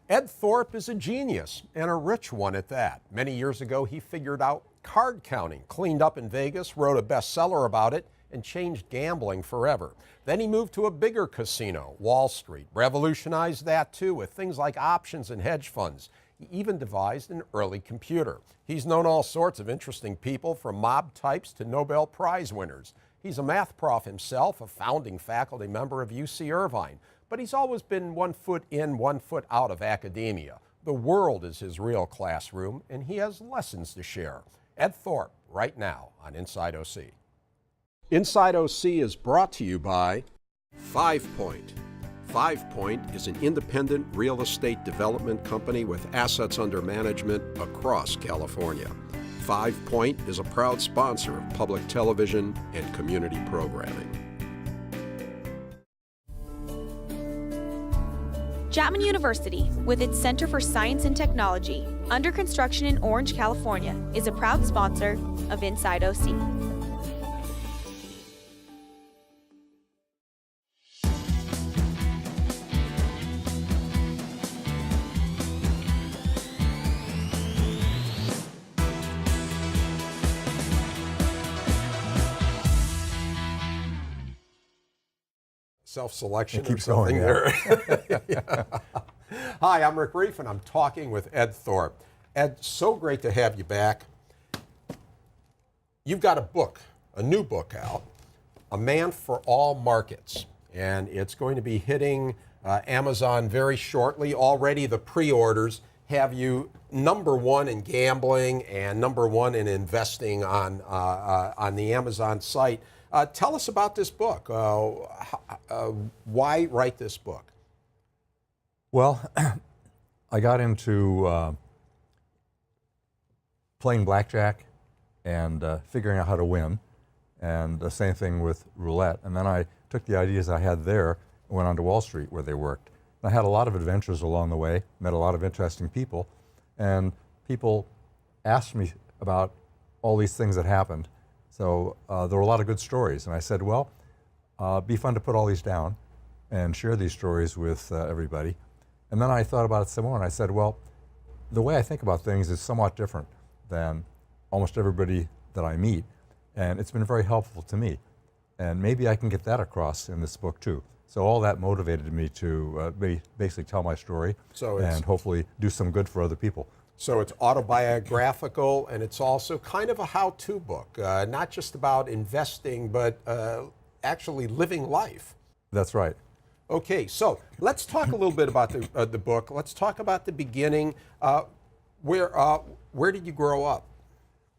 Ed Thorpe is a genius, and a rich one at that. Many years ago, he figured out card counting, cleaned up in Vegas, wrote a bestseller about it, and changed gambling forever. Then he moved to a bigger casino, Wall Street, revolutionized that too with things like options and hedge funds. He even devised an early computer. He's known all sorts of interesting people, from mob types to Nobel Prize winners. He's a math prof himself, a founding faculty member of UC Irvine. But he's always been 1 foot in, 1 foot out of academia. The world is his real classroom, and he has lessons to share. Ed Thorpe, right now on Inside OC. Inside OC is brought to you by 5 Point. 5 Point is an independent real estate development company with assets under management across California. 5 Point is a proud sponsor of public television and community programming. Chapman University, with its Center for Science and Technology, under construction in Orange, California, is a proud sponsor of Inside OC. Self-selection It keeps or something going, there. Yeah. Hi, I'm Rick Reef, and I'm talking with Ed Thorpe. Ed, so great to have you back. You've got a book, a new book out, A Man for All Markets, and it's going to be hitting Amazon very shortly. Already the pre-orders have you #1 in gambling and #1 in investing on the Amazon site. Tell us about this book. Why write this book? Well, I got into playing blackjack and figuring out how to win, and the same thing with roulette. And then I took the ideas I had there and went on to Wall Street, where they worked. And I had a lot of adventures along the way, met a lot of interesting people, and people asked me about all these things that happened. So there were a lot of good stories, and I said, well, be fun to put all these down and share these stories with everybody. And then I thought about it some more, and I said, well, the way I think about things is somewhat different than almost everybody that I meet, and it's been very helpful to me. And maybe I can get that across in this book too. So all that motivated me to basically tell my story and hopefully do some good for other people. So it's autobiographical, and it's also kind of a how-to book, not just about investing, but actually living life. That's right. Okay, so let's talk a little bit about the book. Let's talk about the beginning. Where did you grow up?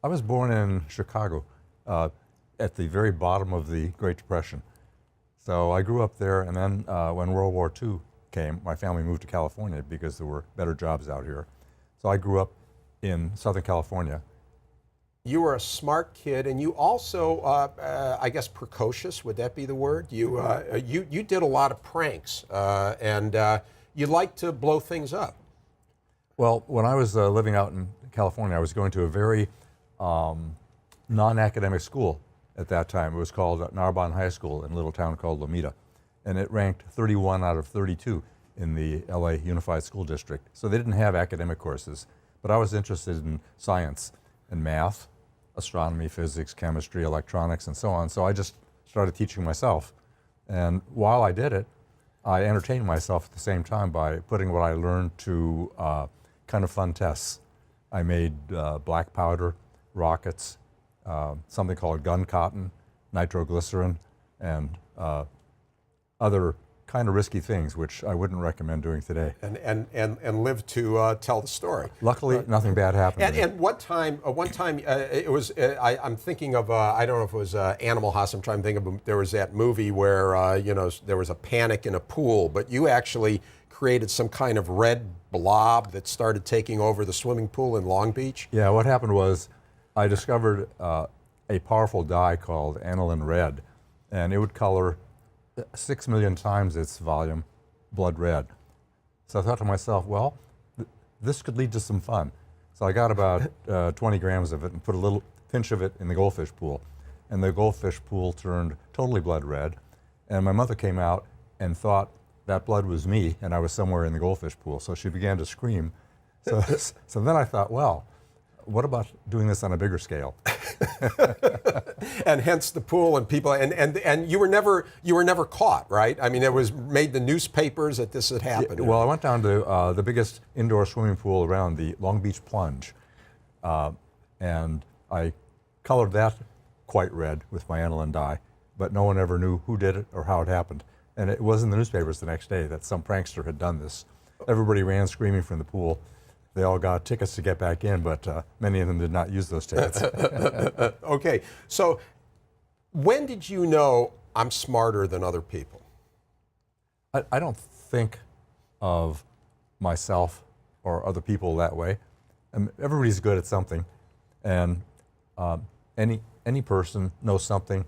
I was born in Chicago at the very bottom of the Great Depression. So I grew up there, and then when World War II came, my family moved to California because there were better jobs out here. So I grew up in Southern California. You were a smart kid, and you also, I guess, precocious. Would that be the word? You did a lot of pranks, and you liked to blow things up. Well, when I was living out in California, I was going to a very non-academic school at that time. It was called Narbonne High School in a little town called Lomita, and it ranked 31 out of 32 in the LA Unified School District. So they didn't have academic courses, but I was interested in science and math, astronomy, physics, chemistry, electronics, and so on. So I just started teaching myself. And while I did it, I entertained myself at the same time by putting what I learned to kind of fun tests. I made black powder, rockets, something called gun cotton, nitroglycerin, and other kind of risky things, which I wouldn't recommend doing today. And live to tell the story. Luckily, nothing bad happened. And one time, it was. I'm thinking of. I don't know if it was Animal House. I'm trying to think of. There was that movie where there was a panic in a pool, but you actually created some kind of red blob that started taking over the swimming pool in Long Beach. Yeah, what happened was I discovered a powerful dye called aniline red, and it would color 6 million times its volume blood red. So I thought to myself, well, this could lead to some fun. So I got about 20 grams of it and put a little pinch of it in the goldfish pool. And the goldfish pool turned totally blood red. And my mother came out and thought that blood was me, and I was somewhere in the goldfish pool. So she began to scream. So, so then I thought, well, what about doing this on a bigger scale? And hence the pool and people, and you were never caught, right? I mean, it was made the newspapers that this had happened. Yeah, well, I went down to the biggest indoor swimming pool around, the Long Beach Plunge, and I colored that quite red with my aniline dye, but no one ever knew who did it or how it happened. And it was in the newspapers the next day that some prankster had done this. Everybody ran screaming from the pool. They all got tickets to get back in, but many of them did not use those tickets. Okay, so when did you know I'm smarter than other people? I don't think of myself or other people that way. Everybody's good at something, and any person knows something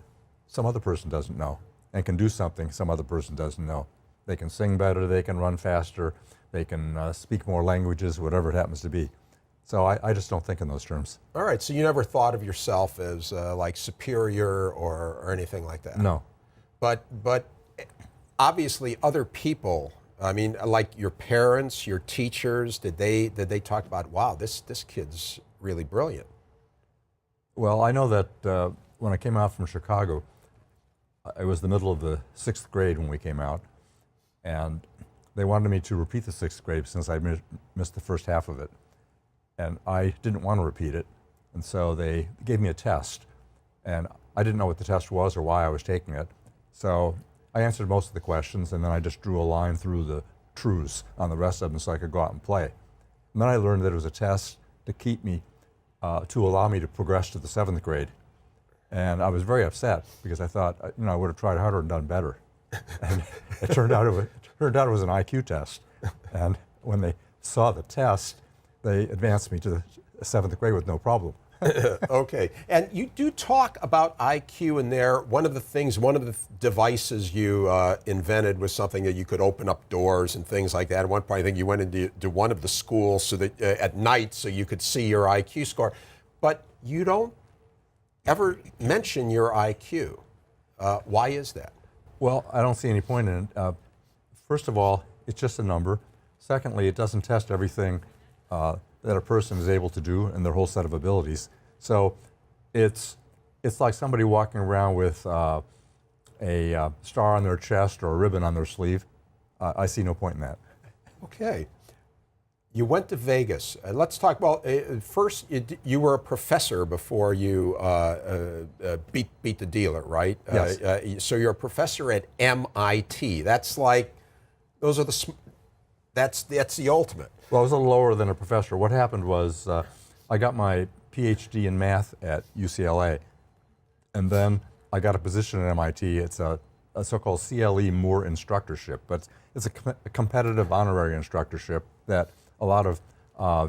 some other person doesn't know, and can do something some other person doesn't know. They can sing better, they can run faster, they can speak more languages, whatever it happens to be. So I just don't think in those terms. All right, so you never thought of yourself as like superior or anything like that? No. But obviously other people, I mean, like your parents, your teachers, did they talk about, wow, this kid's really brilliant? Well, I know that when I came out from Chicago, it was the middle of the 6th grade when we came out, and they wanted me to repeat the 6th grade since I missed the first half of it. And I didn't want to repeat it, and so they gave me a test, and I didn't know what the test was or why I was taking it. So I answered most of the questions, and then I just drew a line through the truths on the rest of them so I could go out and play. And then I learned that it was a test to keep me, to allow me to progress to the 7th grade. And I was very upset because I thought, I would have tried harder and done better. And it turned out it was an IQ test. And when they saw the test, they advanced me to the 7th grade with no problem. Okay, and you do talk about IQ in there. One of the devices you invented was something that you could open up doors and things like that. At one point, I think you went into one of the schools so that at night so you could see your IQ score. But you don't ever mention your IQ. Why is that? Well, I don't see any point in it. First of all, it's just a number. Secondly, it doesn't test everything that a person is able to do and their whole set of abilities. So it's like somebody walking around with a star on their chest or a ribbon on their sleeve. I see no point in that. Okay. You went to Vegas. Let's talk about, first, you were a professor before you beat the dealer, right? Yes. So you're a professor at MIT. That's like, that's the ultimate. Well, I was a little lower than a professor. What happened was I got my PhD in math at UCLA, and then I got a position at MIT. It's a so-called CLE Moore instructorship, but it's a competitive honorary instructorship that a lot of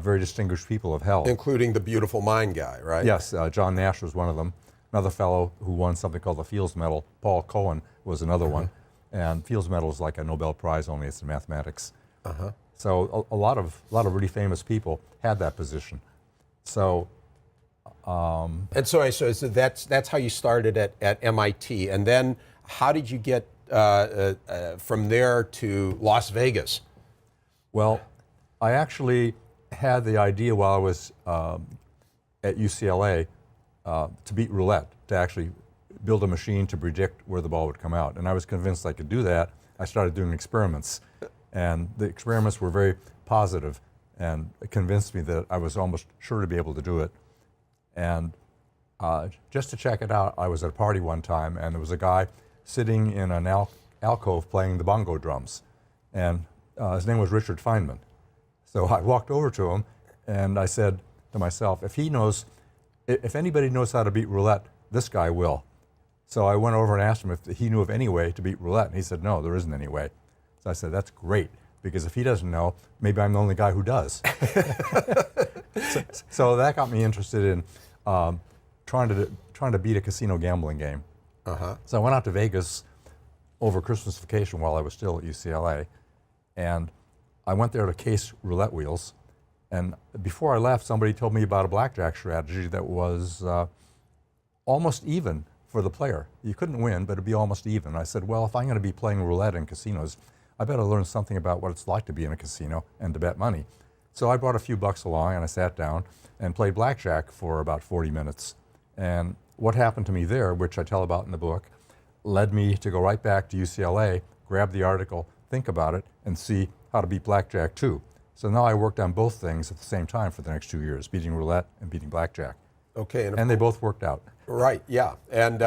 very distinguished people have held. Including the beautiful mind guy, right? Yes, John Nash was one of them. Another fellow who won something called the Fields Medal, Paul Cohen, was another one. And Fields Medal is like a Nobel Prize, only it's in mathematics. So a lot of really famous people had that position. So, and so that's how you started at MIT, and then how did you get from there to Las Vegas? Well, I actually had the idea while I was at UCLA to beat roulette, to actually build a machine to predict where the ball would come out. And I was convinced I could do that. I started doing experiments. And the experiments were very positive, and it convinced me that I was almost sure to be able to do it. And just to check it out, I was at a party one time, and there was a guy sitting in an alcove playing the bongo drums. And his name was Richard Feynman. So I walked over to him, and I said to myself, if anybody knows how to beat roulette, this guy will. So I went over and asked him if he knew of any way to beat roulette, and he said, no, there isn't any way. So I said, that's great, because if he doesn't know, maybe I'm the only guy who does. So that got me interested in trying to beat a casino gambling game. So I went out to Vegas over Christmas vacation while I was still at UCLA, and I went there to case roulette wheels. And before I left, somebody told me about a blackjack strategy that was almost even for the player. You couldn't win, but it'd be almost even. I said, well, if I'm going to be playing roulette in casinos, I better learn something about what it's like to be in a casino and to bet money. So I brought a few bucks along and I sat down and played blackjack for about 40 minutes. And what happened to me there, which I tell about in the book, led me to go right back to UCLA, grab the article, think about it, and see how to beat blackjack too. So now I worked on both things at the same time for the next 2 years, beating roulette and beating blackjack. Okay, and they both worked out. Right, yeah. And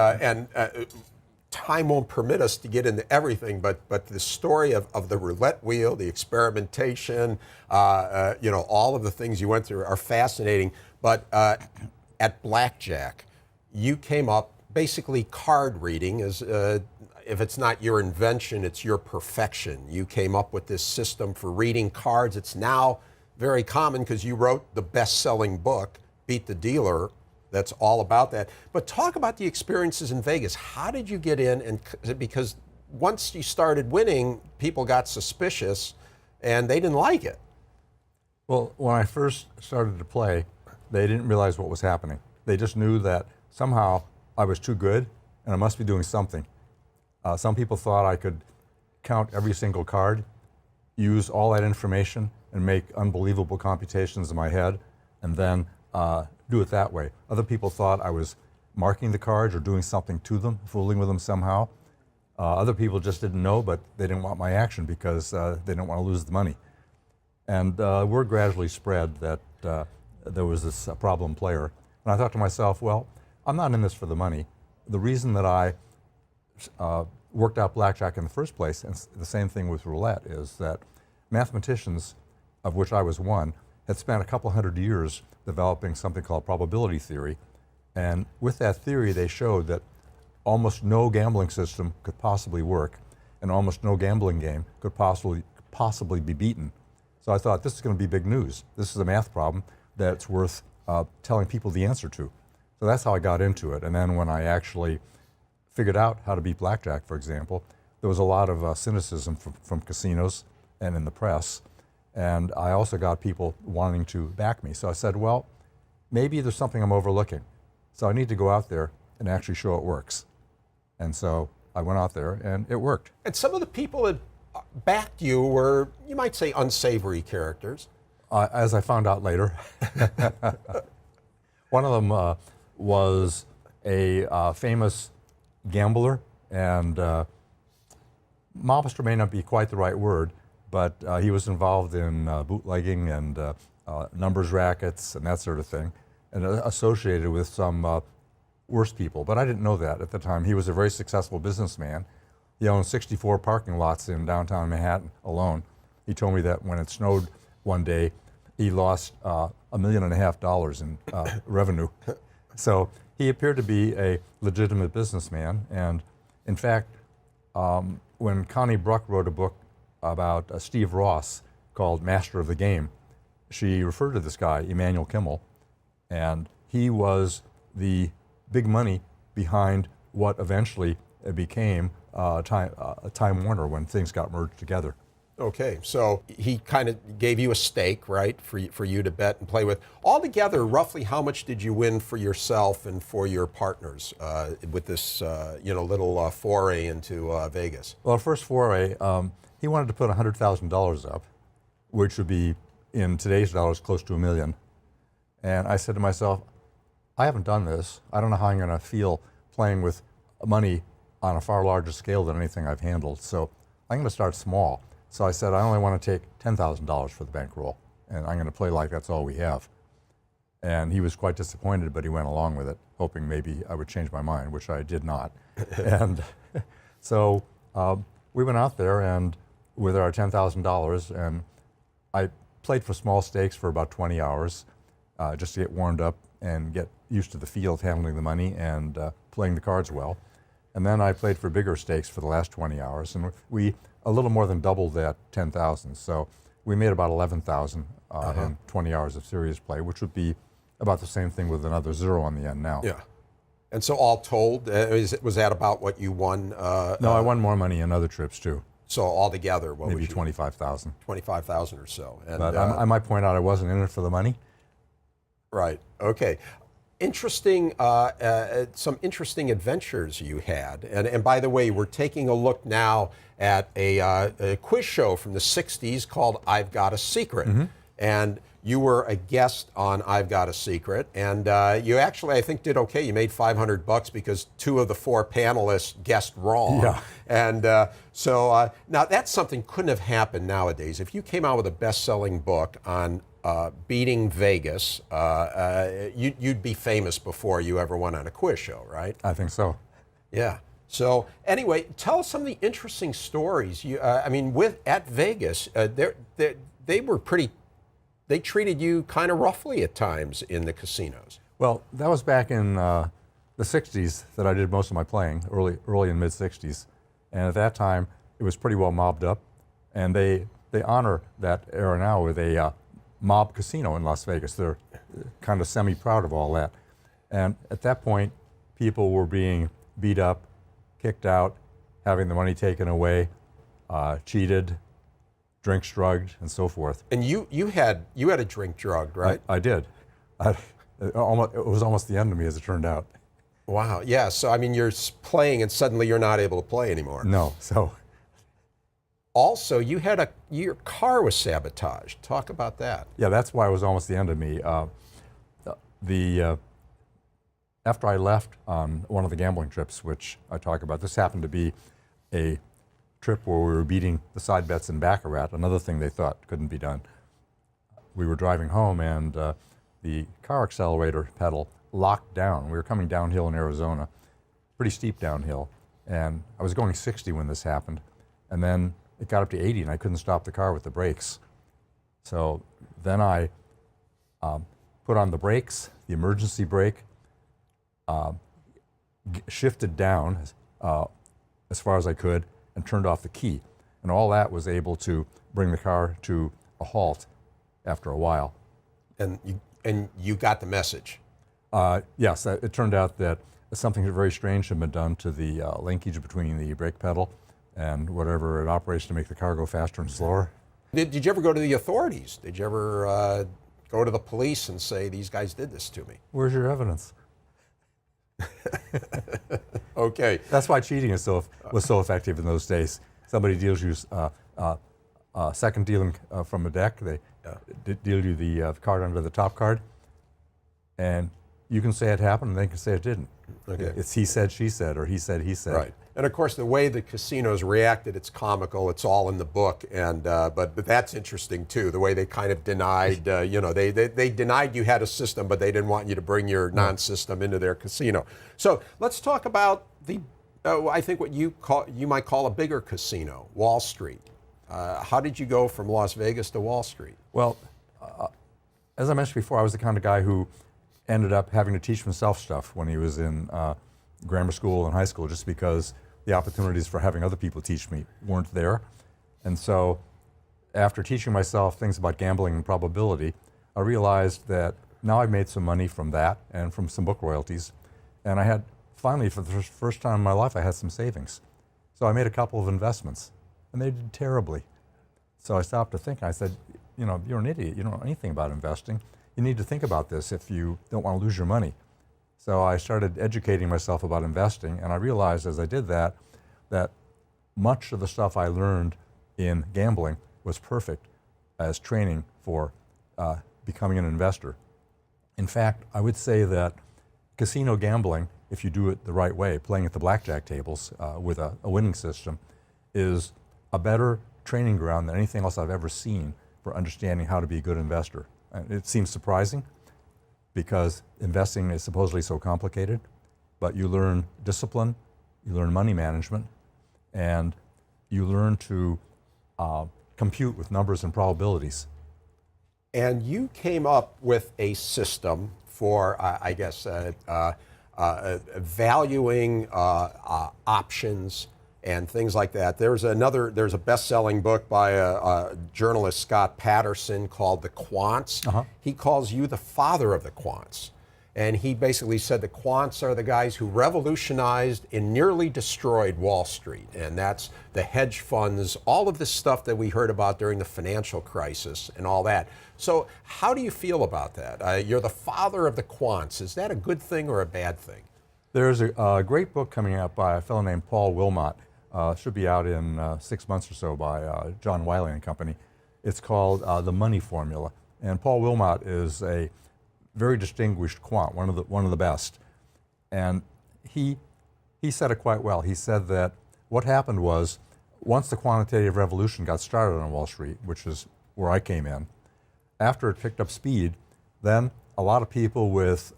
time won't permit us to get into everything, but the story of the roulette wheel, the experimentation, all of the things you went through are fascinating. But at blackjack, you came up, basically card reading is, if it's not your invention, it's your perfection. You came up with this system for reading cards. It's now very common because you wrote the best-selling book, Beat the Dealer, that's all about that. But talk about the experiences in Vegas. How did you get in? And because once you started winning, people got suspicious and they didn't like it. Well, when I first started to play, they didn't realize what was happening. They just knew that somehow I was too good and I must be doing something. Some people thought I could count every single card, use all that information and make unbelievable computations in my head, and then do it that way. Other people thought I was marking the cards or doing something to them, fooling with them somehow. Other people just didn't know, but they didn't want my action because they didn't want to lose the money. And word gradually spread that there was this problem player. And I thought to myself, well, I'm not in this for the money. The reason that I worked out blackjack in the first place, and the same thing with roulette, is that mathematicians, of which I was one, had spent a couple hundred years developing something called probability theory. And with that theory, they showed that almost no gambling system could possibly work, and almost no gambling game could possibly be beaten. So I thought, this is going to be big news. This is a math problem that's worth telling people the answer to. So that's how I got into it. And then when I actually figured out how to beat blackjack, for example, there was a lot of cynicism from casinos and in the press. And I also got people wanting to back me. So I said, well, maybe there's something I'm overlooking. So I need to go out there and actually show it works. And so I went out there and it worked. And some of the people that backed you were, you might say, unsavory characters. As I found out later. One of them was a famous gambler, and mobster may not be quite the right word, but he was involved in bootlegging and numbers rackets and that sort of thing, and associated with some worse people. But I didn't know that at the time. He was a very successful businessman. He owned 64 parking lots in downtown Manhattan alone. He told me that when it snowed one day, he lost $1.5 million in revenue. So he appeared to be a legitimate businessman. And in fact, when Connie Bruck wrote a book about Steve Ross called Master of the Game, she referred to this guy, Emanuel Kimmel, and he was the big money behind what eventually became Time Warner when things got merged together. Okay, so he kind of gave you a stake, right, for you to bet and play with. Altogether, roughly how much did you win for yourself and for your partners with this, little foray into Vegas? Well, first foray, he wanted to put $100,000 up, which would be, in today's dollars, close to $1 million. And I said to myself, I haven't done this. I don't know how I'm going to feel playing with money on a far larger scale than anything I've handled. So I'm going to start small. So I said, I only want to take $10,000 for the bankroll, and I'm going to play like that's all we have. And he was quite disappointed, but he went along with it, hoping maybe I would change my mind, which I did not. And so we went out there and with our $10,000, and I played for small stakes for about 20 hours just to get warmed up and get used to the feel of handling the money and playing the cards well. And then I played for bigger stakes for the last 20 hours, and we a little more than doubled that 10,000. So we made about 11,000 in 20 hours of serious play, which would be about the same thing with another zero on the end now. Yeah. And so all told, was that about what you won? No, I won more money in other trips too. So altogether, what maybe was 25,000. 25,000 or so. And, but I might point out I wasn't in it for the money. Right. Okay. Interesting, some interesting adventures you had. And by the way, we're taking a look now at a quiz show from the 60s called I've Got a Secret. And you were a guest on I've Got a Secret. And you actually, I think, did okay. You made $500 because 2 of the 4 panelists guessed wrong. Yeah. And so now that's something couldn't have happened nowadays. If you came out with a best-selling book on beating Vegas, you'd be famous before you ever went on a quiz show, right? I think so. Yeah. So anyway, tell us some of the interesting stories. I mean, at Vegas, they were pretty. They treated you kind of roughly at times in the casinos. Well, that was back in the 60s that I did most of my playing, early and mid 60s, and at that time it was pretty well mobbed up, and they honor that era now with a mob casino in Las Vegas. They're kind of semi-proud of all that. And at that point, people were being beat up, kicked out, having the money taken away, cheated, drinks drugged, and so forth. And you had a drink drugged, right? I did. It was almost the end of me, as it turned out. Wow. Yeah. So I mean, you're playing, and suddenly you're not able to play anymore. No. So. Also, your car was sabotaged. Talk about that. Yeah, that's why it was almost the end of me. After I left on one of the gambling trips, which I talk about, this happened to be a trip where we were beating the side bets in Baccarat, another thing they thought couldn't be done. We were driving home, and the car accelerator pedal locked down. We were coming downhill in Arizona, pretty steep downhill, and I was going 60 when this happened, and then it got up to 80 and I couldn't stop the car with the brakes. So then I put on the brakes, the emergency brake, shifted down as far as I could and turned off the key. And all that was able to bring the car to a halt after a while. And you got the message. Yes, it turned out that something very strange had been done to the linkage between the brake pedal and whatever it operates to make the car go faster and slower. Did you ever go to the authorities? Did you ever go to the police and say, these guys did this to me? Where's your evidence? Okay. That's why cheating was so effective in those days. Somebody deals you second dealing from a deck. They deal you the card under the top card, and you can say it happened, and they can say it didn't. Okay. It's he said, she said, or he said, he said. Right. And of course, the way the casinos reacted, it's comical. It's all in the book, and but that's interesting too. The way they kind of denied, they denied you had a system, but they didn't want you to bring your non-system into their casino. So let's talk about I think what you might call a bigger casino, Wall Street. How did you go from Las Vegas to Wall Street? Well, as I mentioned before, I was the kind of guy who ended up having to teach himself stuff when he was in grammar school and high school, just because the opportunities for having other people teach me weren't there. And so after teaching myself things about gambling and probability, I realized that now I've made some money from that and from some book royalties. And I had, finally, for the first time in my life, I had some savings. So I made a couple of investments, and they did terribly. So I stopped to think. I said, you're an idiot. You don't know anything about investing. You need to think about this if you don't want to lose your money. So I started educating myself about investing, and I realized as I did that much of the stuff I learned in gambling was perfect as training for becoming an investor. In fact, I would say that casino gambling, if you do it the right way, playing at the blackjack tables with a winning system, is a better training ground than anything else I've ever seen for understanding how to be a good investor. And it seems surprising because investing is supposedly so complicated, but you learn discipline, you learn money management, and you learn to compute with numbers and probabilities. And you came up with a system for, valuing options and things like that. There's a best-selling book by a journalist, Scott Patterson, called The Quants. He calls you the father of the quants. and he basically said the quants are the guys who revolutionized and nearly destroyed Wall Street, and that's the hedge funds, all of this stuff that we heard about during the financial crisis and all that. So how do you feel about that? You're the father of the quants. Is that a good thing or a bad thing? There's a great book coming out by a fellow named Paul Wilmot. Should be out in 6 months or so by John Wiley and Company. It's called The Money Formula. And Paul Wilmot is a very distinguished quant, one of the best. And he said it quite well. He said that what happened was, once the quantitative revolution got started on Wall Street, which is where I came in, after it picked up speed, then a lot of people with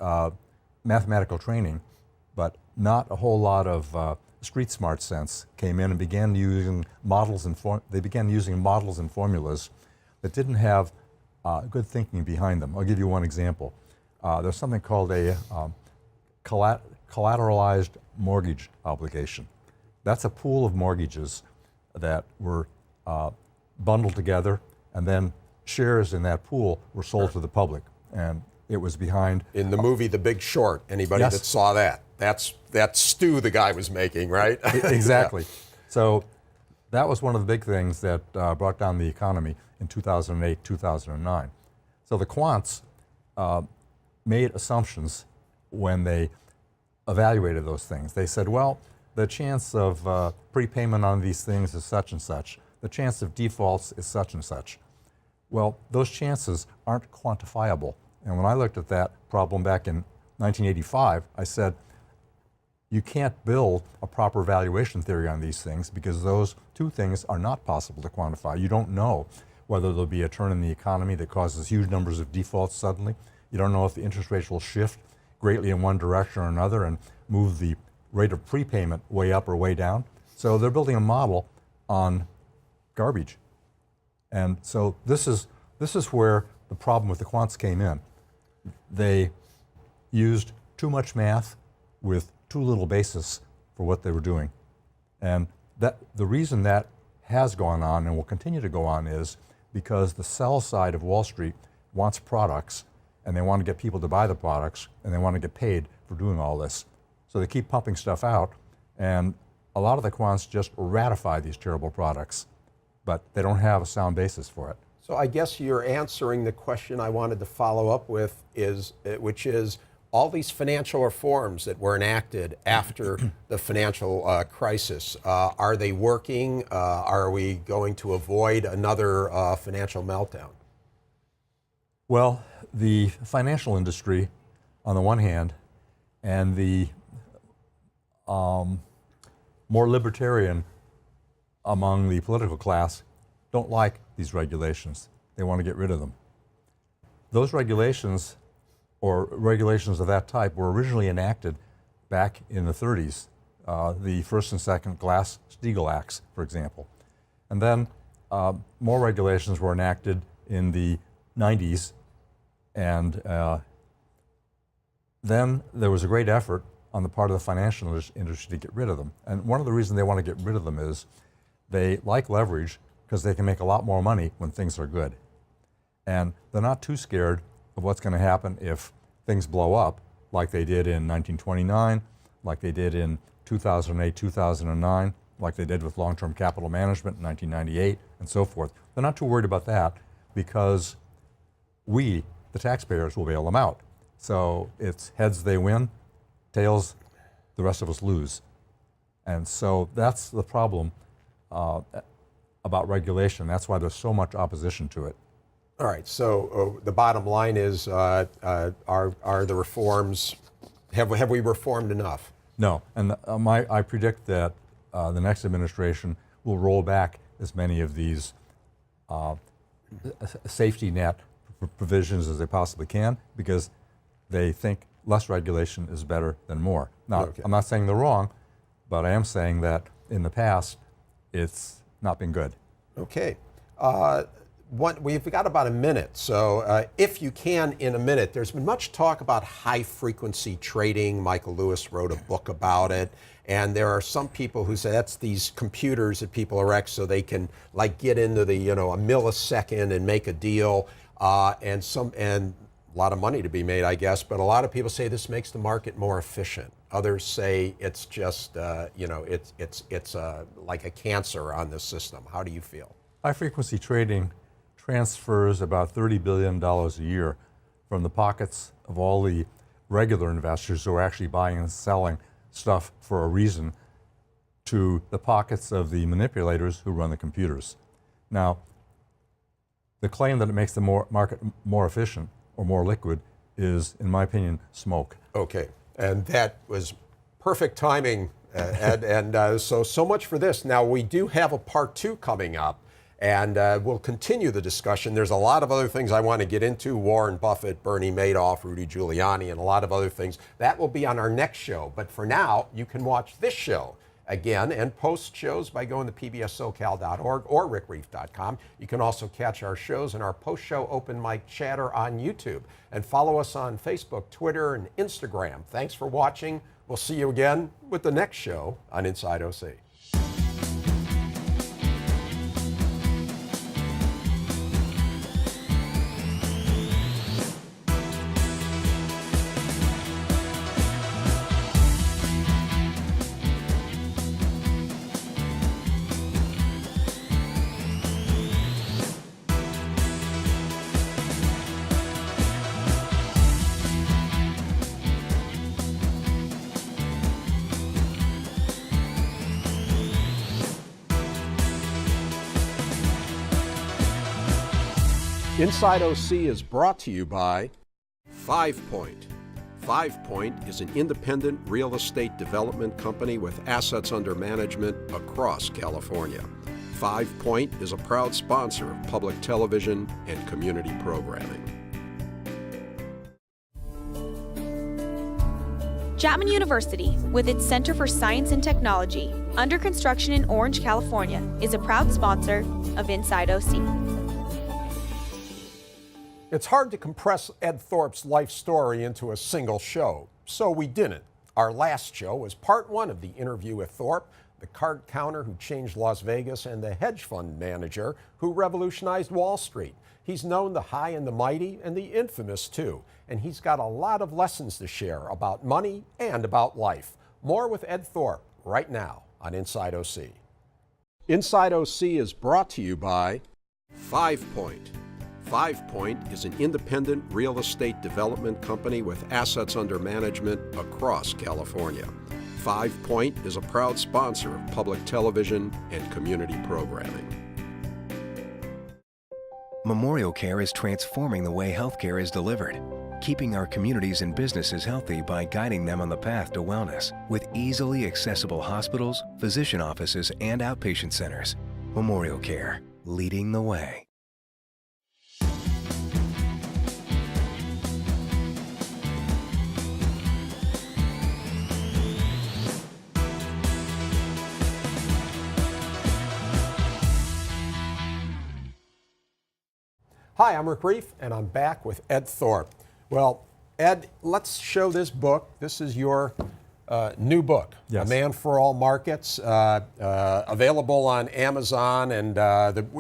mathematical training, but not a whole lot of street smart sense, came in and began using models and formulas that didn't have good thinking behind them. I'll give you one example. There's something called a collateralized mortgage obligation. That's a pool of mortgages that were bundled together, and then shares in that pool were sold to the public. And it was behind... In the movie The Big Short, anybody Yes. that saw that, that's stew the guy was making, right? Exactly. Yeah. So that was one of the big things that brought down the economy in 2008, 2009. So the quants made assumptions when they evaluated those things. They said, well, the chance of prepayment on these things is such and such. The chance of defaults is such and such. Well, those chances aren't quantifiable. And when I looked at that problem back in 1985, I said, you can't build a proper valuation theory on these things because those two things are not possible to quantify. You don't know whether there'll be a turn in the economy that causes huge numbers of defaults suddenly. You don't know if the interest rates will shift greatly in one direction or another and move the rate of prepayment way up or way down. So they're building a model on garbage. And so this is where the problem with the quants came in. They used too much math with too little basis for what they were doing. And the reason that has gone on and will continue to go on is because the sell side of Wall Street wants products, and they want to get people to buy the products, and they want to get paid for doing all this. So they keep pumping stuff out, and a lot of the quants just ratify these terrible products, but they don't have a sound basis for it. So I guess you're answering the question I wanted to follow up with, which is all these financial reforms that were enacted after the financial crisis, are they working? Are we going to avoid another financial meltdown? Well, the financial industry, on the one hand, and the more libertarian among the political class don't like these regulations. They want to get rid of them. Those regulations, or regulations of that type, were originally enacted back in the 30s, the first and second Glass-Steagall Acts, for example. And then more regulations were enacted in the 90s, and then there was a great effort on the part of the financial industry to get rid of them. And one of the reasons they want to get rid of them is they like leverage because they can make a lot more money when things are good. And they're not too scared of what's going to happen if things blow up, like they did in 1929, like they did in 2008, 2009, like they did with long-term capital management in 1998, and so forth. They're not too worried about that because we, the taxpayers, will bail them out. So it's heads they win, tails the rest of us lose. And so that's the problem about regulation. That's why there's so much opposition to it. All right, so the bottom line is, are the reforms, have we reformed enough? No, and I predict that the next administration will roll back as many of these safety net provisions as they possibly can, because they think less regulation is better than more. Now, Okay. I'm not saying they're wrong, but I am saying that in the past, it's not been good. Okay. We've got about a minute, so if you can, in a minute, there's been much talk about high-frequency trading. Michael Lewis wrote a book about it, and there are some people who say that's these computers that people erect so they can like get into the a millisecond and make a deal, and A lot of money to be made, I guess, but a lot of people say this makes the market more efficient. Others say it's just, it's like a cancer on the system. How do you feel? High frequency trading transfers about $30 billion a year from the pockets of all the regular investors who are actually buying and selling stuff for a reason to the pockets of the manipulators who run the computers. Now, the claim that it makes the market more efficient or more liquid is, in my opinion, smoke. Okay, and that was perfect timing, Ed, and so much for this. Now, we do have a part 2 coming up, and we'll continue the discussion. There's a lot of other things I want to get into: Warren Buffett, Bernie Madoff, Rudy Giuliani, and a lot of other things. That will be on our next show, but for now, you can watch this show again and post shows by going to pbssocal.org or rickreef.com. You can also catch our shows and our post-show open mic chatter on YouTube, and follow us on Facebook, Twitter, and Instagram. Thanks for watching. We'll see you again with the next show on Inside OC. Inside OC is brought to you by 5 Point. 5 Point is an independent real estate development company with assets under management across California. 5 Point is a proud sponsor of public television and community programming. Chapman University, with its Center for Science and Technology, under construction in Orange, California, is a proud sponsor of Inside OC. It's hard to compress Ed Thorpe's life story into a single show, so we didn't. Our last show was part 1 of the interview with Thorpe, the card counter who changed Las Vegas and the hedge fund manager who revolutionized Wall Street. He's known the high and the mighty and the infamous too, and he's got a lot of lessons to share about money and about life. More with Ed Thorpe right now on Inside OC. Inside OC is brought to you by 5 Point. 5 Point is an independent real estate development company with assets under management across California. 5 Point is a proud sponsor of public television and community programming. Memorial Care is transforming the way healthcare is delivered, keeping our communities and businesses healthy by guiding them on the path to wellness with easily accessible hospitals, physician offices, and outpatient centers. Memorial Care, leading the way. Hi, I'm Rick Reef, and I'm back with Ed Thorpe. Well, Ed, let's show this book. This is your new book, Yes. A Man for All Markets, available on Amazon, and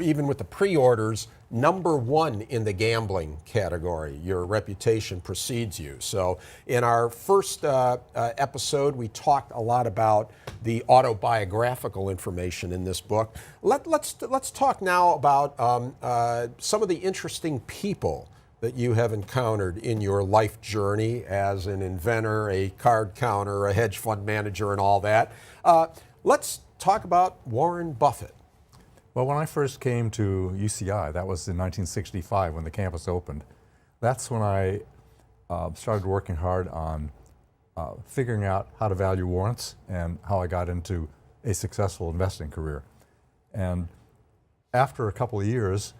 even with the pre-orders, #1 in the gambling category. Your reputation precedes you. So in our first episode, we talked a lot about the autobiographical information in this book. Let's talk now about some of the interesting people that you have encountered in your life journey as an inventor, a card counter, a hedge fund manager, and all that. Let's talk about Warren Buffett. Well, when I first came to UCI, that was in 1965 when the campus opened. That's when I started working hard on figuring out how to value warrants and how I got into a successful investing career. And after a couple of years,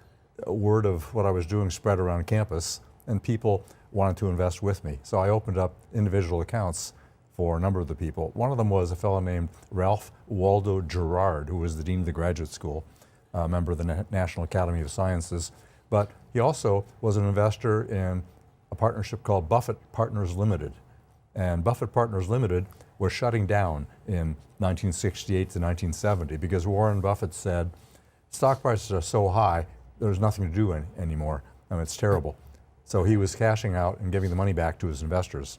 word of what I was doing spread around campus, and people wanted to invest with me. So I opened up individual accounts for a number of the people. One of them was a fellow named Ralph Waldo Gerard, who was the dean of the graduate school, a member of the National Academy of Sciences. But he also was an investor in a partnership called Buffett Partners Limited. And Buffett Partners Limited was shutting down in 1968 to 1970 because Warren Buffett said, stock prices are so high, there's nothing to do anymore. I mean, it's terrible. So he was cashing out and giving the money back to his investors.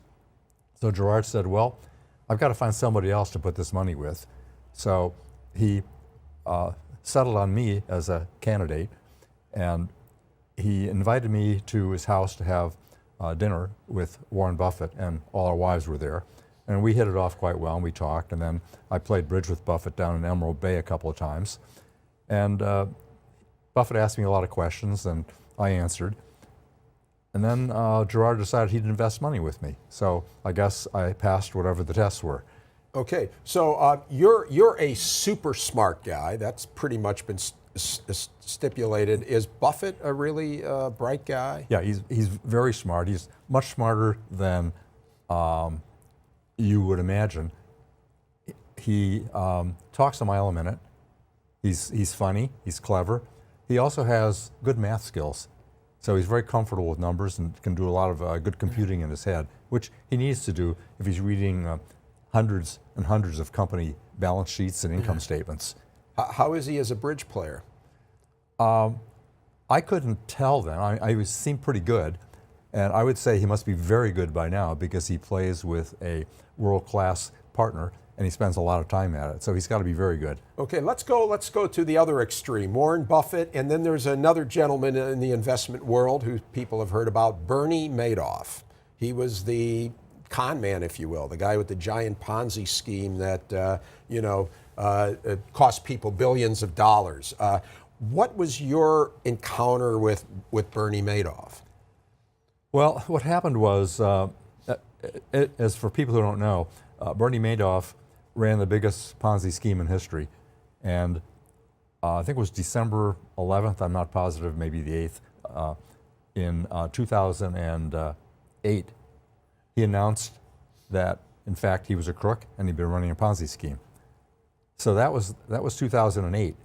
So Gerard said, well, I've got to find somebody else to put this money with. So he settled on me as a candidate, and he invited me to his house to have dinner with Warren Buffett, and all our wives were there. And we hit it off quite well, and we talked, and then I played bridge with Buffett down in Emerald Bay a couple of times. And Buffett asked me a lot of questions, and I answered. And then Gerard decided he'd invest money with me. So I guess I passed whatever the tests were. Okay, so you're a super smart guy. That's pretty much been stipulated. Is Buffett a really bright guy? Yeah, he's very smart. He's much smarter than you would imagine. He talks a mile a minute. He's funny. He's clever. He also has good math skills. So he's very comfortable with numbers and can do a lot of good computing in his head, which he needs to do if he's reading hundreds and hundreds of company balance sheets and income statements. How is he as a bridge player? I couldn't tell then. I seemed pretty good, and I would say he must be very good by now because he plays with a world-class partner and he spends a lot of time at it. So he's got to be very good. Okay, let's go to the other extreme. Warren Buffett, and then there's another gentleman in the investment world who people have heard about, Bernie Madoff. He was the con man, if you will, the guy with the giant Ponzi scheme that cost people billions of dollars. What was your encounter with Bernie Madoff? Well, what happened was, as for people who don't know, Bernie Madoff ran the biggest Ponzi scheme in history. And I think it was December 11th, I'm not positive, maybe the 8th, in 2008, he announced that, in fact, he was a crook and he'd been running a Ponzi scheme. So that was 2008.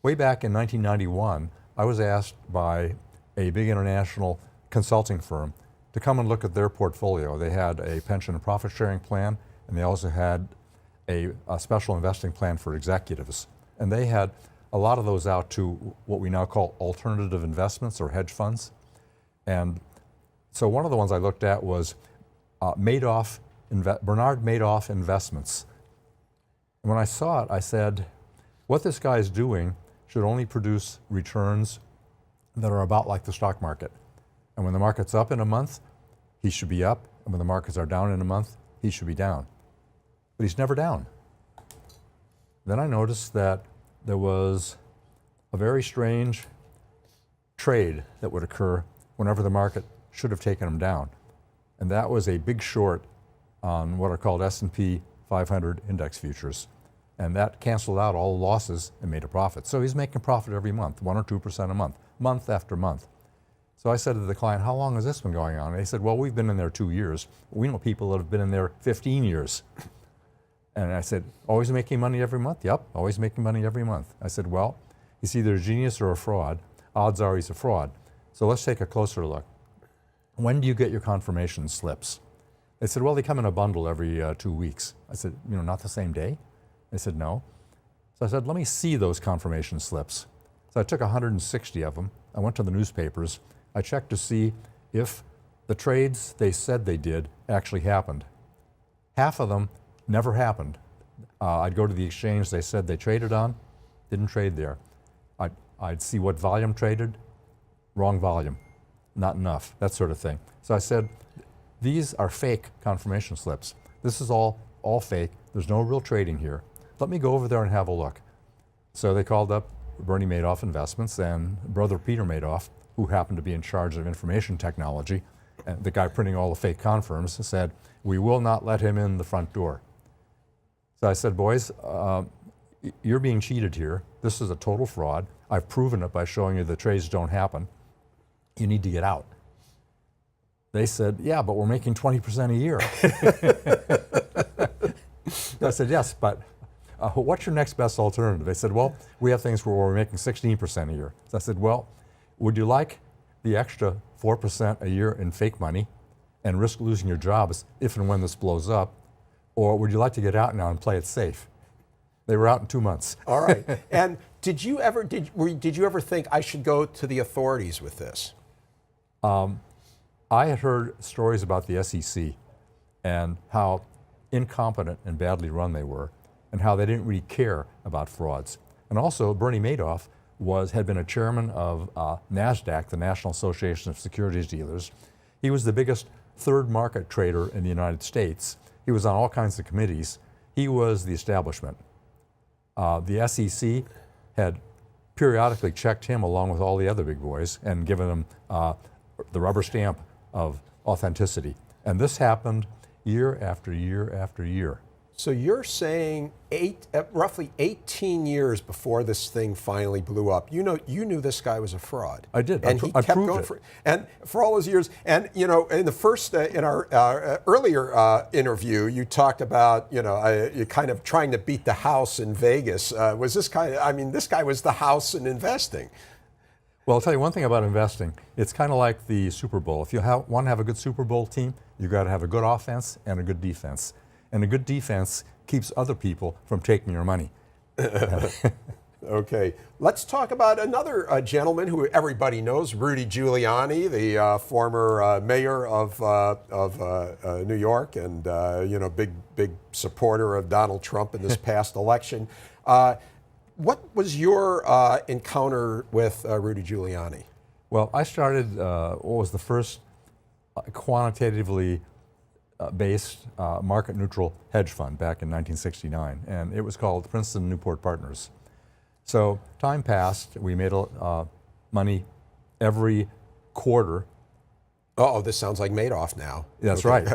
Way back in 1991, I was asked by a big international consulting firm to come and look at their portfolio. They had a pension and profit sharing plan, and they also had a special investing plan for executives. And they had a lot of those out to what we now call alternative investments or hedge funds. And so one of the ones I looked at was Bernard Madoff Investments. And when I saw it, I said, what this guy is doing should only produce returns that are about like the stock market. And when the market's up in a month, he should be up. And when the markets are down in a month, he should be down. But he's never down. Then I noticed that there was a very strange trade that would occur whenever the market should have taken him down. And that was a big short on what are called S&P 500 index futures. And that canceled out all the losses and made a profit. So he's making a profit every month, 1 or 2% a month, month after month. So I said to the client, how long has this been going on? And they said, well, we've been in there 2 years. We know people that have been in there 15 years. And I said, always making money every month? Yep, always making money every month. I said, well, he's either a genius or a fraud. Odds are he's a fraud. So let's take a closer look. When do you get your confirmation slips? They said, well, they come in a bundle every 2 weeks. I said, not the same day? They said, no. So I said, let me see those confirmation slips. So I took 160 of them. I went to the newspapers. I checked to see if the trades they said they did actually happened. Half of them never happened. I'd go to the exchange they said they traded on, didn't trade there. I'd see what volume traded, wrong volume, not enough, that sort of thing. So I said, these are fake confirmation slips. This is all fake. There's no real trading here. Let me go over there and have a look. So they called up Bernie Madoff Investments and brother Peter Madoff, who happened to be in charge of information technology, and the guy printing all the fake confirms, said, we will not let him in the front door. So I said, boys, you're being cheated here. This is a total fraud. I've proven it by showing you the trades don't happen. You need to get out. They said, yeah, but we're making 20% a year. I said, yes, but what's your next best alternative? They said, well, we have things where we're making 16% a year. So I said, well, would you like the extra 4% a year in fake money and risk losing your jobs if and when this blows up? Or would you like to get out now and play it safe? They were out in 2 months. All right. And did you ever think I should go to the authorities with this? I had heard stories about the SEC and how incompetent and badly run they were, and how they didn't really care about frauds. And also, Bernie Madoff had been a chairman of NASDAQ, the National Association of Securities Dealers. He was the biggest third market trader in the United States. He was on all kinds of committees. He was the establishment. The SEC had periodically checked him along with all the other big boys and given him the rubber stamp of authenticity. And this happened year after year after year. So you're saying roughly 18 years before this thing finally blew up, you knew this guy was a fraud. I did. And he kept going and for all those years. And in the first in our earlier interview, you talked about you kind of trying to beat the house in Vegas. Was this kind of? I mean, this guy was the house in investing. Well, I'll tell you one thing about investing. It's kind of like the Super Bowl. If you want to have a good Super Bowl team, you've got to have a good offense and a good defense. And a good defense keeps other people from taking your money. Okay, let's talk about another gentleman who everybody knows, Rudy Giuliani, the former mayor of New York, and big supporter of Donald Trump in this past election. What was your encounter with Rudy Giuliani? Well, I started what was the first quantitatively based market-neutral hedge fund back in 1969, and it was called Princeton Newport Partners. So time passed. We made money every quarter. Oh, this sounds like Madoff now. That's right.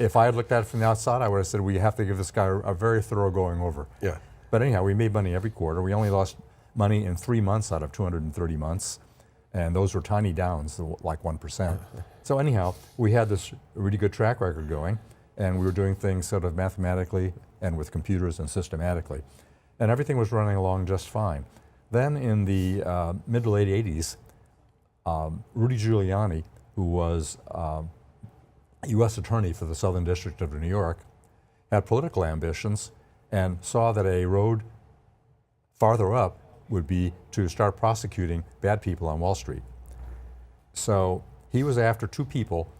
If I had looked at it from the outside, I would have said, we have to give this guy a very thorough going over. Yeah. But anyhow, we made money every quarter. We only lost money in 3 months out of 230 months, and those were tiny downs, like 1%. So anyhow, we had this really good track record going, and we were doing things sort of mathematically and with computers and systematically. And everything was running along just fine. Then in the mid to late 80s, Rudy Giuliani, who was U.S. Attorney for the Southern District of New York, had political ambitions and saw that a road farther up would be to start prosecuting bad people on Wall Street. So he was after two people,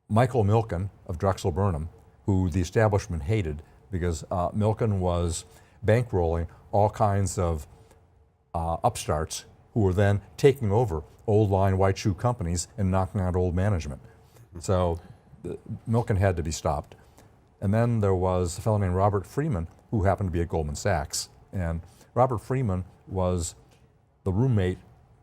Michael Milken of Drexel Burnham, who the establishment hated because Milken was bankrolling all kinds of upstarts who were then taking over old line white shoe companies and knocking out old management. So Milken had to be stopped. And then there was a fellow named Robert Freeman, who happened to be at Goldman Sachs. And Robert Freeman was the roommate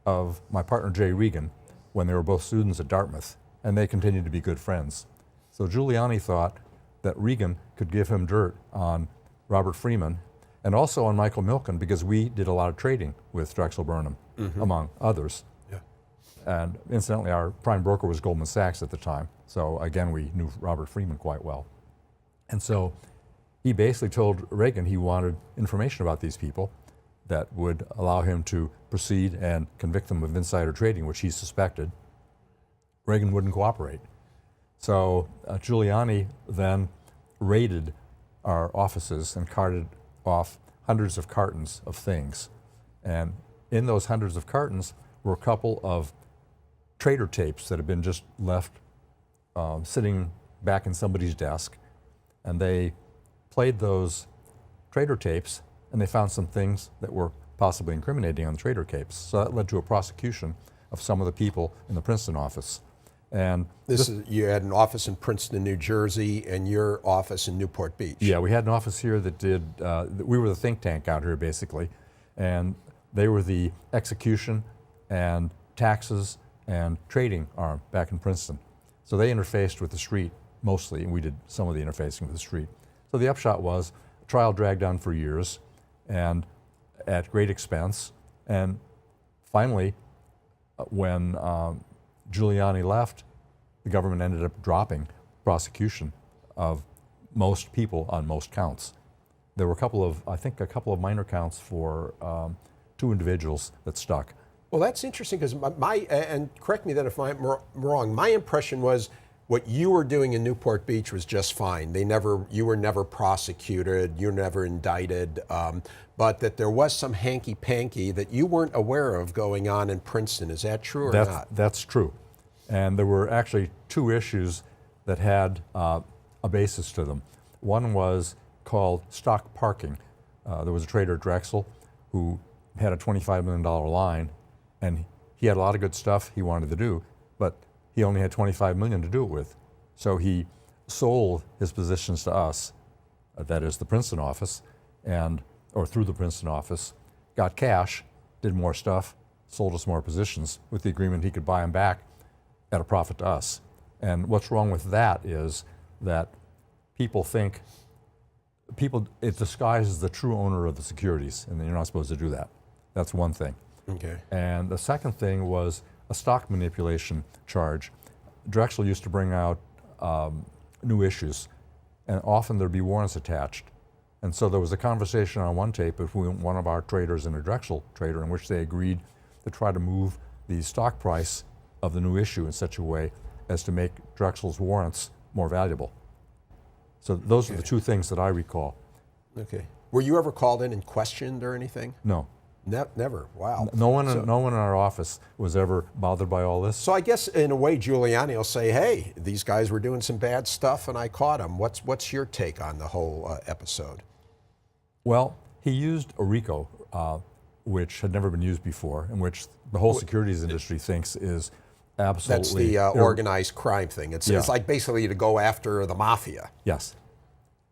of my partner Jay Regan when they were both students at Dartmouth, and they continued to be good friends. So Giuliani thought that Regan could give him dirt on Robert Freeman and also on Michael Milken, because we did a lot of trading with Drexel Burnham, among others. Yeah. And incidentally, our prime broker was Goldman Sachs at the time. So again, we knew Robert Freeman quite well. And so he basically told Reagan he wanted information about these people that would allow him to proceed and convict them of insider trading, which he suspected. Reagan wouldn't cooperate. So Giuliani then raided our offices and carted off hundreds of cartons of things. And in those hundreds of cartons were a couple of trader tapes that had been just left sitting back in somebody's desk. And they played those trader tapes, and they found some things that were possibly incriminating on the trader tapes. So that led to a prosecution of some of the people in the Princeton office. And you had an office in Princeton, New Jersey, and your office in Newport Beach. Yeah, we had an office here that did, we were the think tank out here basically, and they were the execution and taxes and trading arm back in Princeton. So they interfaced with the street mostly, and we did some of the interfacing with the street. So the upshot was, the trial dragged on for years and at great expense, and finally, when Giuliani left, the government ended up dropping prosecution of most people on most counts. There were I think a couple of minor counts for 2 individuals that stuck. Well, that's interesting because and correct me then if I'm wrong, my impression was what you were doing in Newport Beach was just fine. You were never prosecuted, you were never indicted, but that there was some hanky-panky that you weren't aware of going on in Princeton. Is that true or not? That's true. And there were actually two issues that had a basis to them. One was called stock parking. There was a trader at Drexel who had a $25 million line, and he had a lot of good stuff he wanted to do, but he only had $25 million to do it with. So he sold his positions to us, that is the Princeton office, or through the Princeton office, got cash, did more stuff, sold us more positions with the agreement he could buy them back at a profit to us. And what's wrong with that is that it disguises the true owner of the securities, and you're not supposed to do that. That's one thing. Okay. And the second thing was a stock manipulation charge. Drexel used to bring out new issues, and often there'd be warrants attached. And so there was a conversation on one tape between one of our traders and a Drexel trader in which they agreed to try to move the stock price of the new issue in such a way as to make Drexel's warrants more valuable. So those are the two things that I recall. Okay. Were you ever called in and questioned or anything? No. Never. Wow. No one in our office was ever bothered by all this. So I guess in a way Giuliani will say, hey, these guys were doing some bad stuff and I caught them. What's your take on the whole episode? Well, he used a RICO, which had never been used before, and which the whole securities industry thinks is absolutely... That's the organized crime thing. It's like basically to go after the mafia. Yes.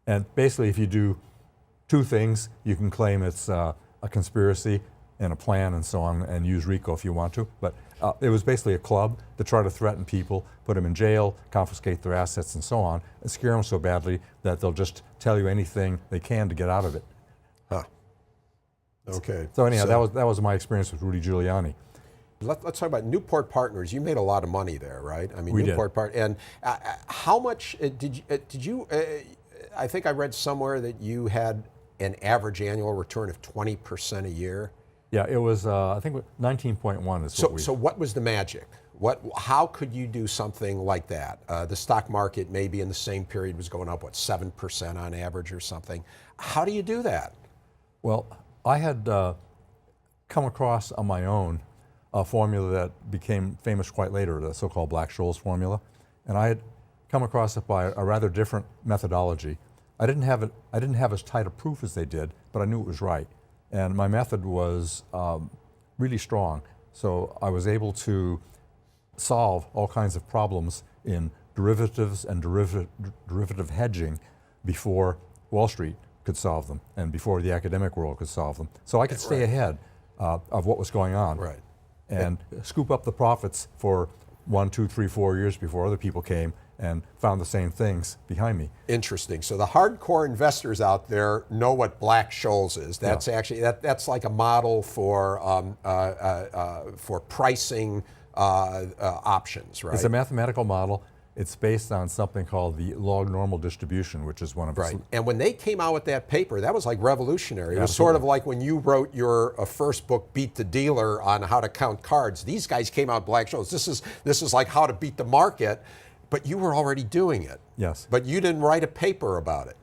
And basically if you do two things, you can claim it's a conspiracy and a plan and so on, and use RICO if you want to. But it was basically a club to try to threaten people, put them in jail, confiscate their assets and so on, and scare them so badly that they'll just tell you anything they can to get out of it. Huh. Okay. So anyhow, that was my experience with Rudy Giuliani. Let's talk about Newport Partners. You made a lot of money there, right? I mean, we Newport Partners. And how much did you? I think I read somewhere that you had an average annual return of 20% a year. Yeah, it was. I think 19.1 is what we. So what was the magic? How could you do something like that? The stock market maybe in the same period was going up 7% on average or something. How do you do that? Well, I had come across on my own a formula that became famous quite later, the so-called Black-Scholes formula, and I had come across it by a rather different methodology. I didn't have as tight a proof as they did, but I knew it was right, and my method was really strong. So I was able to solve all kinds of problems in derivatives and derivative hedging before Wall Street could solve them, and before the academic world could solve them. So I could stay ahead of what was going on, right, and scoop up the profits for 1, 2, 3, 4 years before other people came and found the same things behind me. Interesting. So the hardcore investors out there know what Black-Scholes is. That's actually that's like a model for pricing options, right? It's a mathematical model. It's based on something called the log normal distribution, which is one of right. And when they came out with that paper, that was like revolutionary. It was Absolutely. sort of like when you wrote your first book, Beat the Dealer, on how to count cards. These guys came out Black-Scholes. This is like how to beat the market, but you were already doing it. Yes. But you didn't write a paper about it.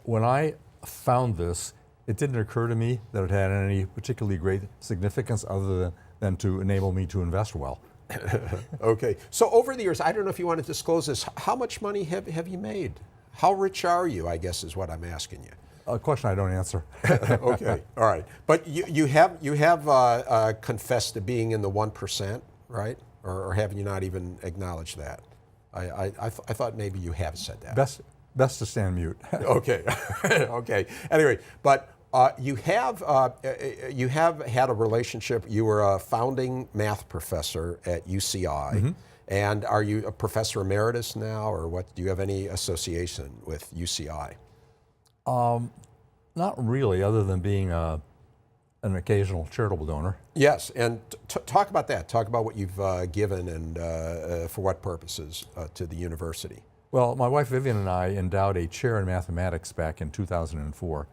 When I found this, it didn't occur to me that it had any particularly great significance other than to enable me to invest well. Okay. So over the years, I don't know if you want to disclose this, how much money have you made? How rich are you, I guess is what I'm asking you. A question I don't answer. Okay. All right. But you have confessed to being in the 1%, right? Or have you not even acknowledged that? I thought maybe you have said that. Best to stand mute. Okay. Okay. Anyway, but you have had a relationship. You were a founding math professor at UCI, Mm-hmm. and are you a professor emeritus now, or what? Do you have any association with UCI? Not really, other than being an occasional charitable donor. Yes, and talk about that. Talk about what you've given and for what purposes to the university. Well, my wife Vivian and I endowed a chair in mathematics back in 2004.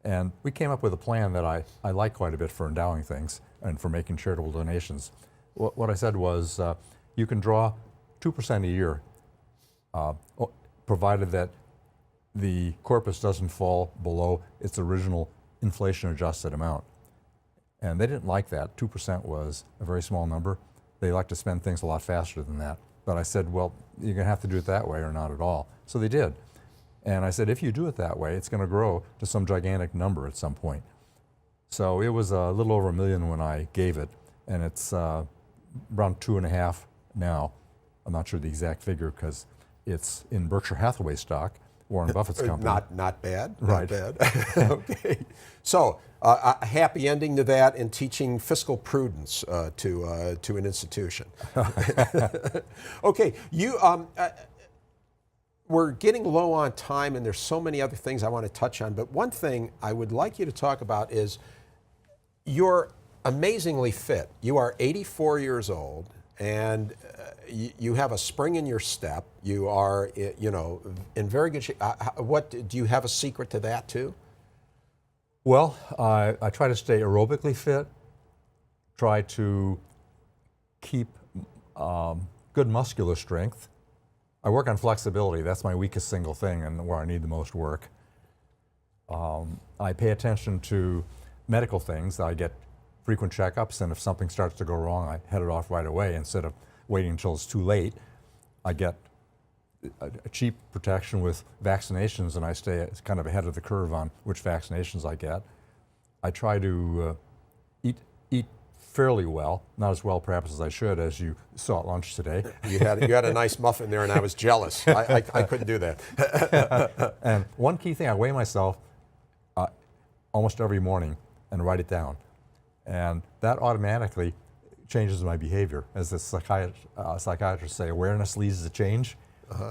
And we came up with a plan that I like quite a bit for endowing things and for making charitable donations. What I said was, you can draw 2% a year, provided that the corpus doesn't fall below its original inflation-adjusted amount. And they didn't like that. 2% was a very small number. They like to spend things a lot faster than that. But I said, well, you're going to have to do it that way or not at all. So they did. And I said, if you do it that way, it's going to grow to some gigantic number at some point. So it was a little over $1 million when I gave it, and it's around 2.5 now. I'm not sure the exact figure because it's in Berkshire Hathaway stock, Warren Buffett's company. Not bad. Right. Not bad. Okay. So a happy ending to that and teaching fiscal prudence to an institution. Okay. We're getting low on time, and there's so many other things I want to touch on. But one thing I would like you to talk about is you're amazingly fit. You are 84 years old, and you have a spring in your step. You are, in very good shape. What do you have a secret to that too? Well, I try to stay aerobically fit, try to keep good muscular strength. I work on flexibility. That's my weakest single thing and where I need the most work. I pay attention to medical things. I get frequent checkups, and if something starts to go wrong, I head it off right away instead of waiting until it's too late. I get a cheap protection with vaccinations, and I stay kind of ahead of the curve on which vaccinations I get. I try to eat fairly well, not as well perhaps as I should, as you saw at lunch today. You had a nice muffin there, and I was jealous. I couldn't do that. And one key thing, I weigh myself almost every morning and write it down. And that automatically changes my behavior. As the psychiatrists say, awareness leads to change.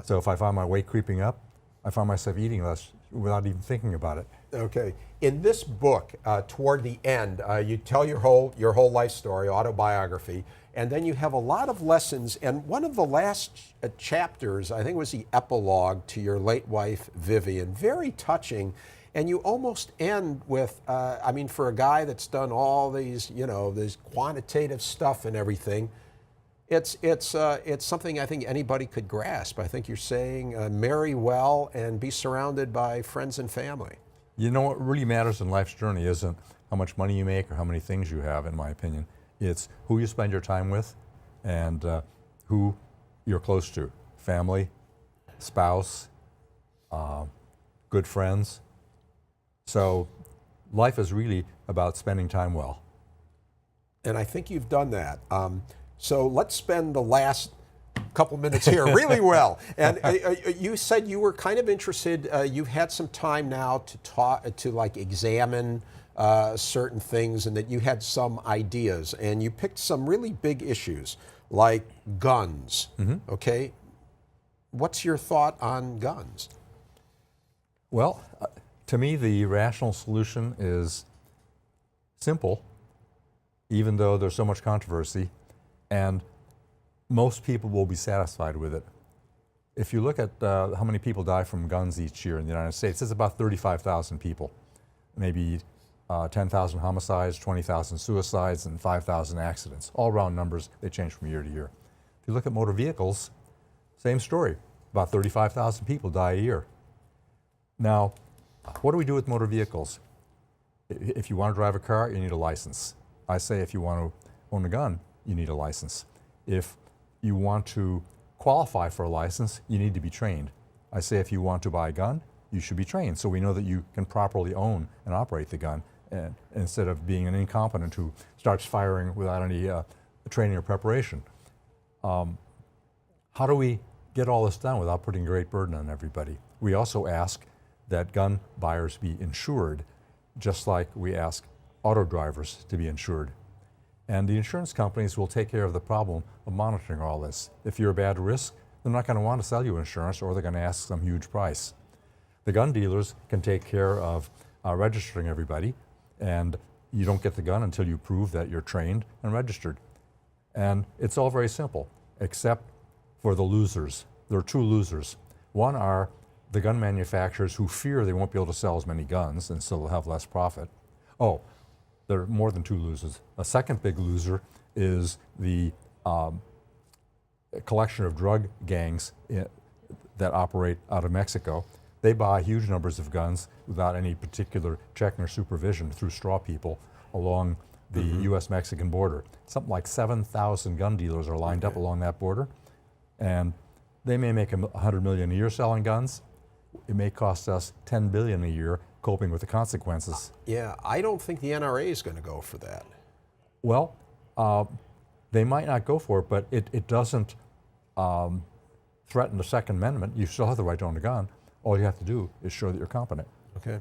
So if I find my weight creeping up, I find myself eating less without even thinking about it. Okay. In this book, toward the end, you tell your whole life story, autobiography, and then you have a lot of lessons. And one of the last chapters, I think it was the epilogue to your late wife, Vivian, very touching. And you almost end with, for a guy that's done all these, this quantitative stuff and everything, it's something I think anybody could grasp. I think you're saying marry well and be surrounded by friends and family. You know what really matters in life's journey isn't how much money you make or how many things you have, in my opinion. It's who you spend your time with and who you're close to. Family, spouse, good friends. So life is really about spending time well. And I think you've done that. So let's spend the last couple minutes here really well. And you said you were kind of interested, you've had some time now to examine certain things, and that you had some ideas, and you picked some really big issues like guns. Okay. What's your thought on guns? Well, to me, the rational solution is simple, even though there's so much controversy, and most people will be satisfied with it. If you look at how many people die from guns each year in the United States, it's about 35,000 people. Maybe 10,000 homicides, 20,000 suicides, and 5,000 accidents. All round numbers, they change from year to year. If you look at motor vehicles, same story. About 35,000 people die a year. Now, what do we do with motor vehicles? If you want to drive a car, you need a license. I say if you want to own a gun, you need a license. If you want to qualify for a license, you need to be trained. I say if you want to buy a gun, you should be trained so we know that you can properly own and operate the gun, and instead of being an incompetent who starts firing without any training or preparation. How do we get all this done without putting a great burden on everybody? We also ask that gun buyers be insured, just like we ask auto drivers to be insured. And the insurance companies will take care of the problem of monitoring all this. If you're a bad risk, they're not going to want to sell you insurance, or they're going to ask some huge price. The gun dealers can take care of registering everybody, and you don't get the gun until you prove that you're trained and registered. And it's all very simple, except for the losers. There are two losers. One are the gun manufacturers who fear they won't be able to sell as many guns, and so they'll have less profit. Oh, there are more than two losers. A second big loser is the collection of drug gangs that operate out of Mexico. They buy huge numbers of guns without any particular checking or supervision through straw people along the U.S.-Mexican border. Something like 7,000 gun dealers are lined up along that border, and they may make $100 million a year selling guns. It may cost us $10 billion a year coping with the consequences. Yeah, I don't think the NRA is going to go for that. Well, they might not go for it, but it doesn't threaten the Second Amendment. You still have the right to own a gun. All you have to do is show that you're competent. Okay.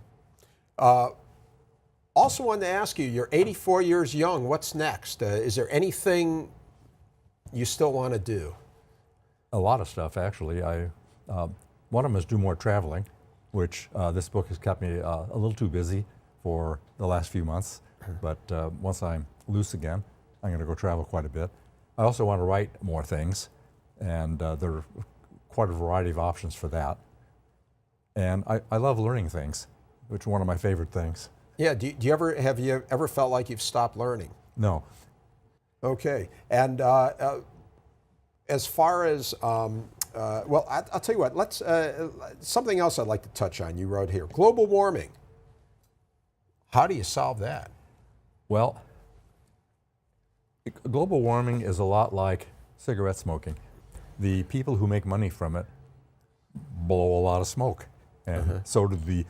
Also wanted to ask you, you're 84 years young. What's next? Is there anything you still want to do? A lot of stuff, actually. One of them is do more traveling, which this book has kept me a little too busy for the last few months. But once I'm loose again, I'm going to go travel quite a bit. I also want to write more things, and there are quite a variety of options for that. And I love learning things, which is one of my favorite things. Yeah, have you ever felt like you've stopped learning? No. Okay, and as far as, well, I'll tell you what, let's, something else I'd like to touch on, you wrote here, global warming. How do you solve that? Well, global warming is a lot like cigarette smoking. The people who make money from it blow a lot of smoke, and so do the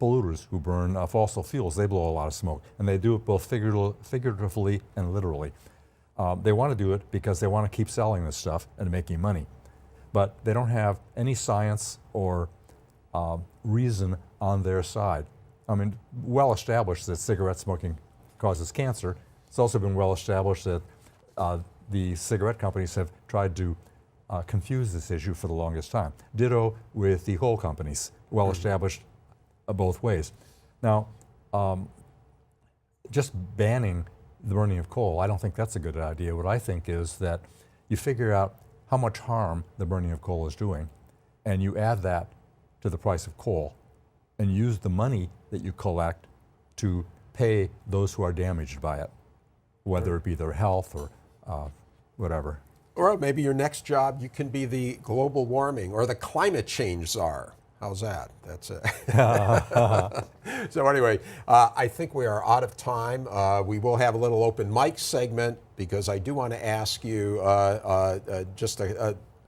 polluters who burn fossil fuels. They blow a lot of smoke, and they do it both figuratively and literally. They want to do it because they want to keep selling this stuff and making money, but they don't have any science or reason on their side. I mean, well established that cigarette smoking causes cancer. It's also been well established that the cigarette companies have tried to confuse this issue for the longest time. Ditto with the coal companies, well established both ways. Now, just banning the burning of coal, I don't think that's a good idea. What I think is that you figure out how much harm the burning of coal is doing, and you add that to the price of coal, and use the money that you collect to pay those who are damaged by it, whether it be their health or whatever. Or maybe your next job, you can be the global warming or the climate change czar. How's that? That's it. So anyway, I think we are out of time. We will have a little open mic segment because I do want to ask you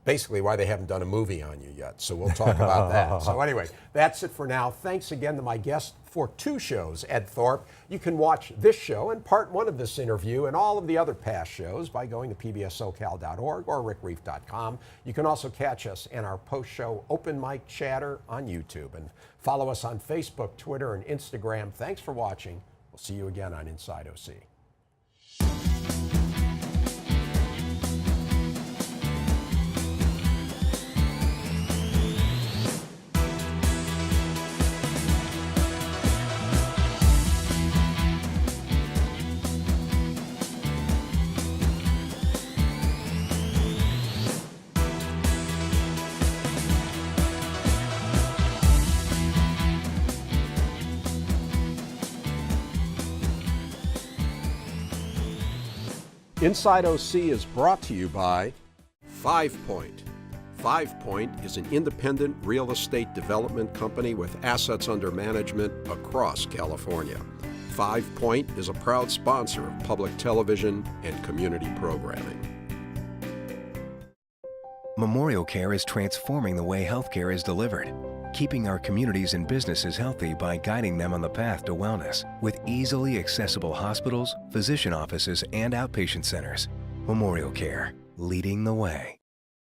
basically why they haven't done a movie on you yet. So we'll talk about that. So anyway, that's it for now. Thanks again to my guest for 2 shows, Ed Thorpe. You can watch this show and part 1 of this interview and all of the other past shows by going to pbssocal.org or rickreef.com. You can also catch us in our post-show open mic chatter on YouTube, and follow us on Facebook, Twitter, and Instagram. Thanks for watching. We'll see you again on Inside OC. Inside OC is brought to you by 5 Point. 5 Point is an independent real estate development company with assets under management across California. 5 Point is a proud sponsor of public television and community programming. Memorial Care is transforming the way healthcare is delivered, keeping our communities and businesses healthy by guiding them on the path to wellness with easily accessible hospitals, physician offices, and outpatient centers. Memorial Care, leading the way.